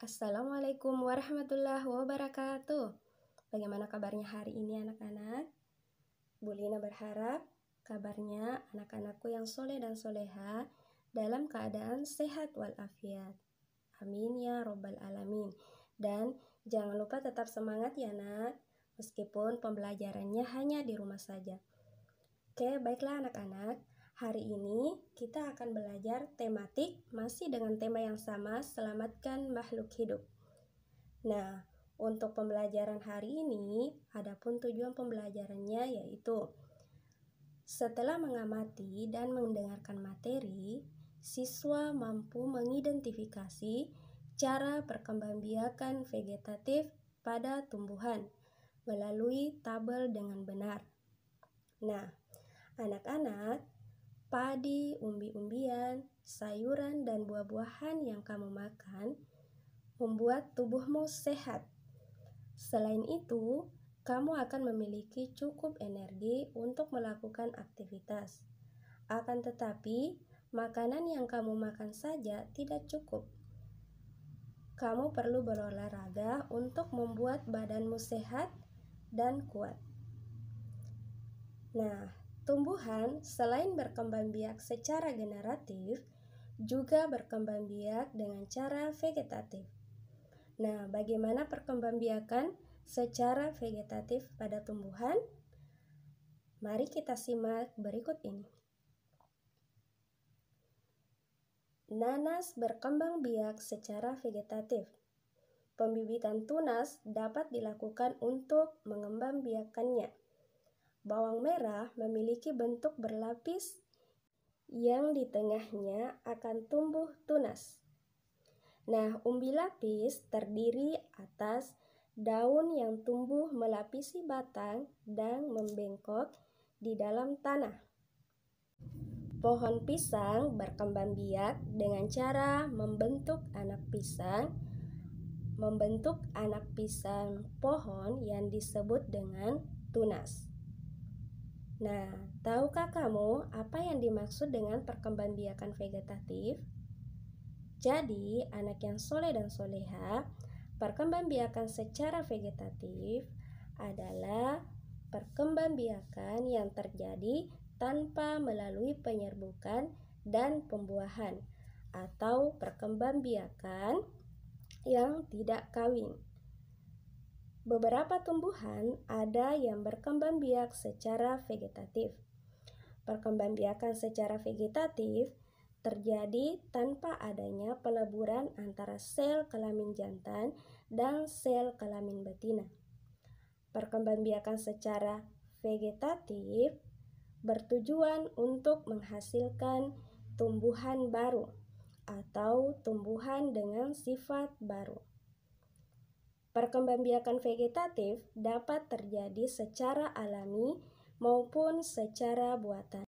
Assalamualaikum warahmatullahi wabarakatuh. Bagaimana kabarnya hari ini anak-anak? Bu Lina berharap kabarnya anak-anakku yang soleh dan soleha dalam keadaan sehat walafiat. Amin ya robbal alamin. Dan jangan lupa tetap semangat ya nak, meskipun pembelajarannya hanya di rumah saja. Oke, baiklah anak-anak. Hari ini kita akan belajar tematik masih dengan tema yang sama, selamatkan makhluk hidup. Nah, untuk pembelajaran hari ini, adapun tujuan pembelajarannya yaitu setelah mengamati dan mendengarkan materi, siswa mampu mengidentifikasi cara perkembangbiakan vegetatif pada tumbuhan melalui tabel dengan benar. Nah, anak-anak, padi, umbi-umbian, sayuran, dan buah-buahan yang kamu makan membuat tubuhmu sehat. Selain itu, kamu akan memiliki cukup energi untuk melakukan aktivitas. Akan tetapi, makanan yang kamu makan saja tidak cukup. Kamu perlu berolahraga untuk membuat badanmu sehat dan kuat. Nah, tumbuhan selain berkembang biak secara generatif, juga berkembang biak dengan cara vegetatif. Nah, bagaimana perkembangbiakan secara vegetatif pada tumbuhan? Mari kita simak berikut ini. Nanas berkembang biak secara vegetatif. Pembibitan tunas dapat dilakukan untuk mengembangbiakannya. Bawang merah memiliki bentuk berlapis yang di tengahnya akan tumbuh tunas. Nah, umbi lapis terdiri atas daun yang tumbuh melapisi batang dan membengkok di dalam tanah. Pohon pisang berkembang biak dengan cara membentuk anak pisang pohon yang disebut dengan tunas. Nah, tahukah kamu apa yang dimaksud dengan perkembangbiakan vegetatif? Jadi, anak yang soleh dan soleha, perkembangbiakan secara vegetatif adalah perkembangbiakan yang terjadi tanpa melalui penyerbukan dan pembuahan, atau perkembangbiakan yang tidak kawin. Beberapa tumbuhan ada yang berkembang biak secara vegetatif. Perkembangbiakan secara vegetatif terjadi tanpa adanya peleburan antara sel kelamin jantan dan sel kelamin betina. Perkembangbiakan secara vegetatif bertujuan untuk menghasilkan tumbuhan baru atau tumbuhan dengan sifat baru. Perkembangbiakan vegetatif dapat terjadi secara alami maupun secara buatan.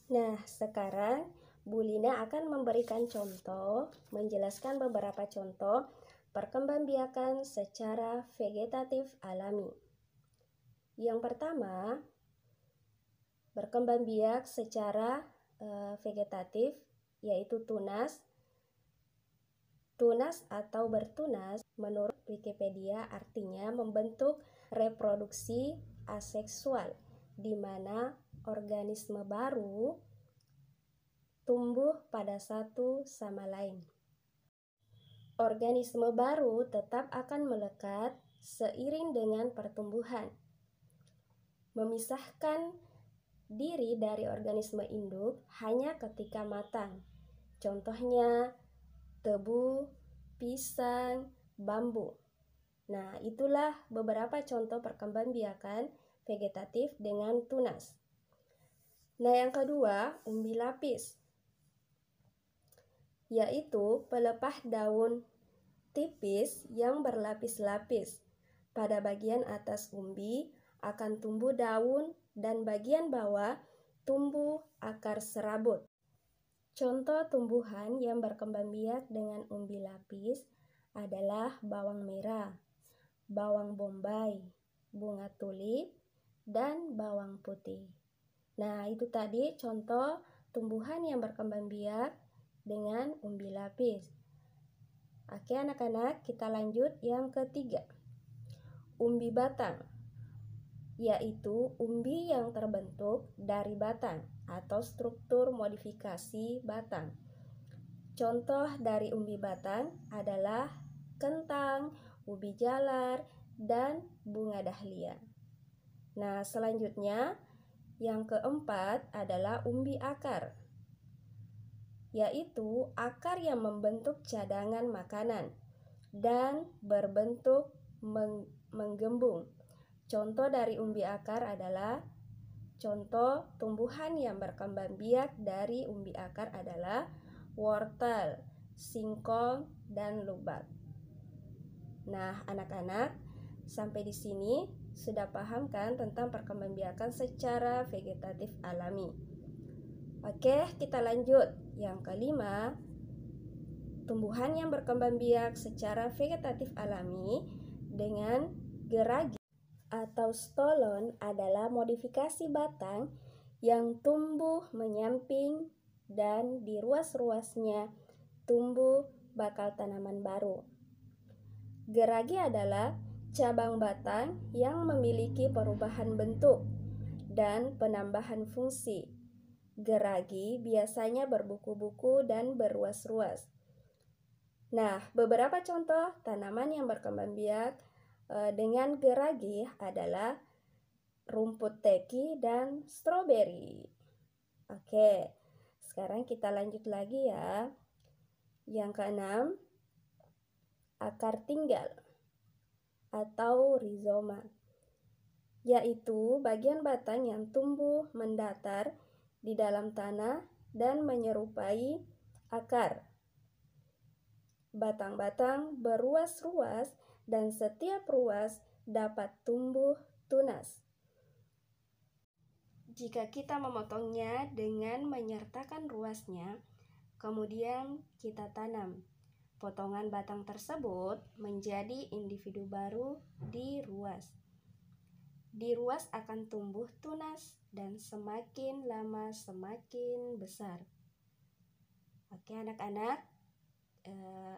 Nah, sekarang Bu Lina akan memberikan contoh, menjelaskan beberapa contoh perkembangbiakan secara vegetatif alami. Yang pertama, berkembang biak secara vegetatif yaitu tunas. Tunas atau bertunas menurut Wikipedia artinya membentuk reproduksi aseksual, di mana organisme baru tumbuh pada satu sama lain. Organisme baru tetap akan melekat seiring dengan pertumbuhan. Memisahkan diri dari organisme induk hanya ketika matang. Contohnya tebu, pisang, bambu. Nah, itulah beberapa contoh perkembangbiakan vegetatif dengan tunas. Nah, yang kedua, umbi lapis, yaitu pelepah daun tipis yang berlapis-lapis. Pada bagian atas umbi akan tumbuh daun dan bagian bawah tumbuh akar serabut. Contoh tumbuhan yang berkembang biak dengan umbi lapis adalah bawang merah, bawang bombay, bunga tulip, dan bawang putih. Nah, itu tadi contoh tumbuhan yang berkembang biak dengan umbi lapis. Oke anak-anak, kita lanjut yang ketiga. Umbi batang, yaitu umbi yang terbentuk dari batang atau struktur modifikasi batang. Contoh dari umbi batang adalah kentang, ubi jalar, dan bunga dahlia. Nah, selanjutnya yang keempat adalah umbi akar, yaitu akar yang membentuk cadangan makanan dan berbentuk menggembung. Contoh dari umbi akar adalah contoh tumbuhan yang berkembang biak dari umbi akar adalah wortel, singkong, dan lubak. Nah, anak-anak, sampai di sini sudah paham kan tentang perkembangbiakan secara vegetatif alami. Oke, kita lanjut. Yang kelima, tumbuhan yang berkembang biak secara vegetatif alami dengan geragi atau stolon adalah modifikasi batang yang tumbuh menyamping dan di ruas-ruasnya tumbuh bakal tanaman baru. Geragi adalah cabang batang yang memiliki perubahan bentuk dan penambahan fungsi. Geragi biasanya berbuku-buku dan berruas-ruas. Nah, beberapa contoh tanaman yang berkembang biak dengan geragi adalah rumput teki dan stroberi. Oke, sekarang kita lanjut lagi ya. Yang keenam, akar tinggal atau rizoma, yaitu bagian batang yang tumbuh mendatar di dalam tanah dan menyerupai akar. Batang-batang berruas-ruas dan setiap ruas dapat tumbuh tunas. Jika kita memotongnya dengan menyertakan ruasnya, kemudian kita tanam, potongan batang tersebut menjadi individu baru di ruas. Di ruas akan tumbuh tunas dan semakin lama semakin besar. Oke anak-anak,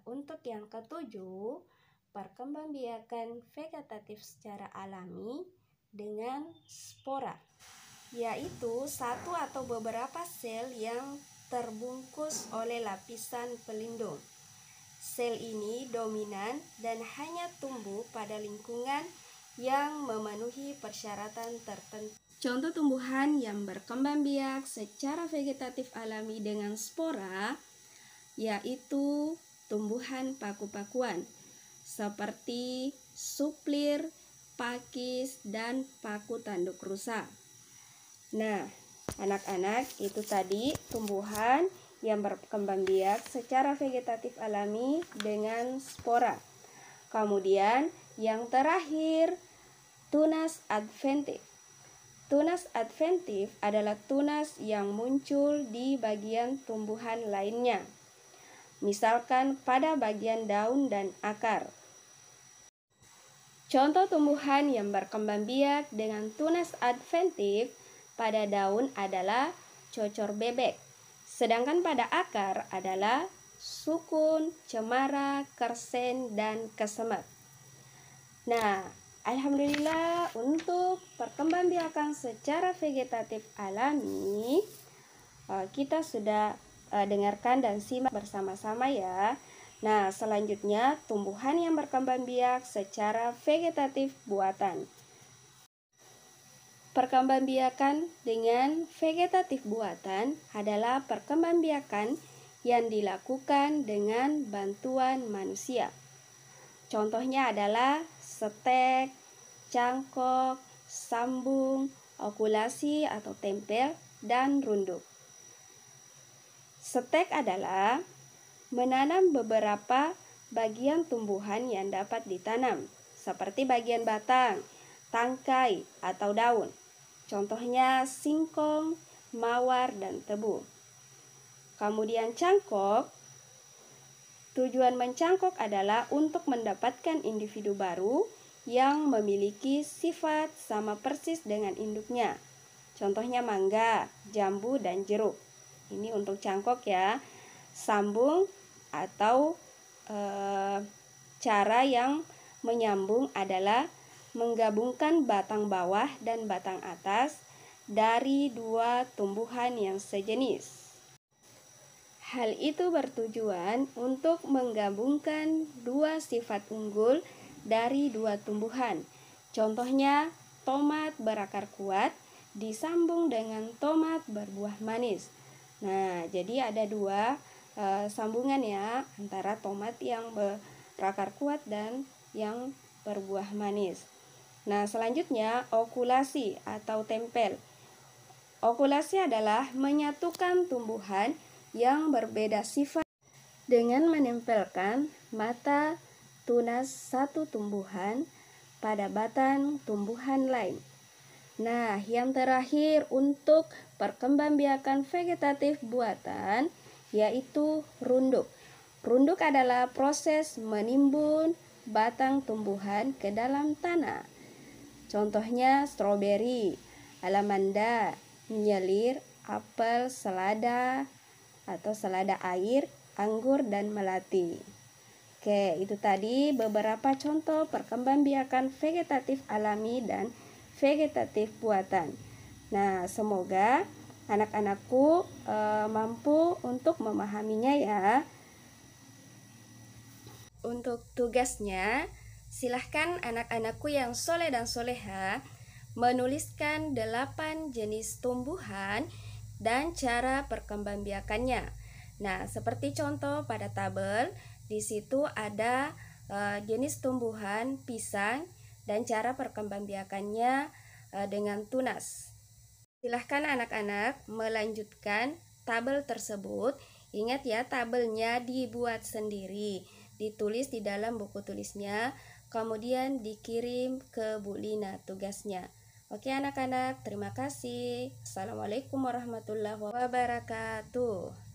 untuk yang ketujuh, perkembangbiakan vegetatif secara alami dengan spora, yaitu satu atau beberapa sel yang terbungkus oleh lapisan pelindung. Sel ini dominan dan hanya tumbuh pada lingkungan yang memenuhi persyaratan tertentu. Contoh tumbuhan yang berkembang biak secara vegetatif alami dengan spora yaitu tumbuhan paku-pakuan seperti suplir, pakis, dan paku tanduk rusa. Nah, anak-anak, itu tadi tumbuhan yang berkembang biak secara vegetatif alami dengan spora. Kemudian yang terakhir, tunas adventif. Tunas adventif adalah tunas yang muncul di bagian tumbuhan lainnya, misalkan pada bagian daun dan akar. Contoh tumbuhan yang berkembang biak dengan tunas adventif pada daun adalah cocor bebek, sedangkan pada akar adalah sukun, cemara, kersen, dan kesemek. Nah, alhamdulillah untuk perkembangbiakan secara vegetatif alami kita sudah dengarkan dan simak bersama-sama ya. Nah, selanjutnya tumbuhan yang berkembang biak secara vegetatif buatan. Perkembangbiakan dengan vegetatif buatan adalah perkembangbiakan yang dilakukan dengan bantuan manusia. Contohnya adalah setek, cangkok, sambung, okulasi atau tempel, dan runduk. Setek adalah menanam beberapa bagian tumbuhan yang dapat ditanam, seperti bagian batang, tangkai, atau daun. Contohnya singkong, mawar, dan tebu. Kemudian cangkok, tujuan mencangkok adalah untuk mendapatkan individu baru yang memiliki sifat sama persis dengan induknya. Contohnya mangga, jambu, dan jeruk. Ini untuk cangkok ya. Sambung atau cara yang menyambung adalah menggabungkan batang bawah dan batang atas dari dua tumbuhan yang sejenis. Hal itu bertujuan untuk menggabungkan dua sifat unggul dari dua tumbuhan. Contohnya, tomat berakar kuat disambung dengan tomat berbuah manis. Nah, jadi ada dua sambungan ya antara tomat yang berakar kuat dan yang berbuah manis. Nah, selanjutnya okulasi atau tempel. Okulasi adalah menyatukan tumbuhan yang berbeda sifat dengan menempelkan mata tunas satu tumbuhan pada batang tumbuhan lain. Nah, yang terakhir untuk perkembangbiakan vegetatif buatan yaitu runduk. Runduk adalah proses menimbun batang tumbuhan ke dalam tanah. Contohnya stroberi, alamanda, nyelir, apel, selada atau selada air, anggur, dan melati. Oke, itu tadi beberapa contoh perkembangbiakan vegetatif alami dan vegetatif buatan. Nah, semoga anak-anakku mampu untuk memahaminya ya. Untuk tugasnya, silahkan anak-anakku yang soleh dan soleha menuliskan 8 jenis tumbuhan dan cara perkembangbiakannya. Nah, seperti contoh pada tabel, di situ ada jenis tumbuhan pisang dan cara perkembangbiakannya dengan tunas. Silahkan anak-anak melanjutkan tabel tersebut. Ingat ya, tabelnya dibuat sendiri, ditulis di dalam buku tulisnya, kemudian dikirim ke Bu Lina tugasnya. Oke anak-anak, terima kasih. Assalamualaikum warahmatullahi wabarakatuh.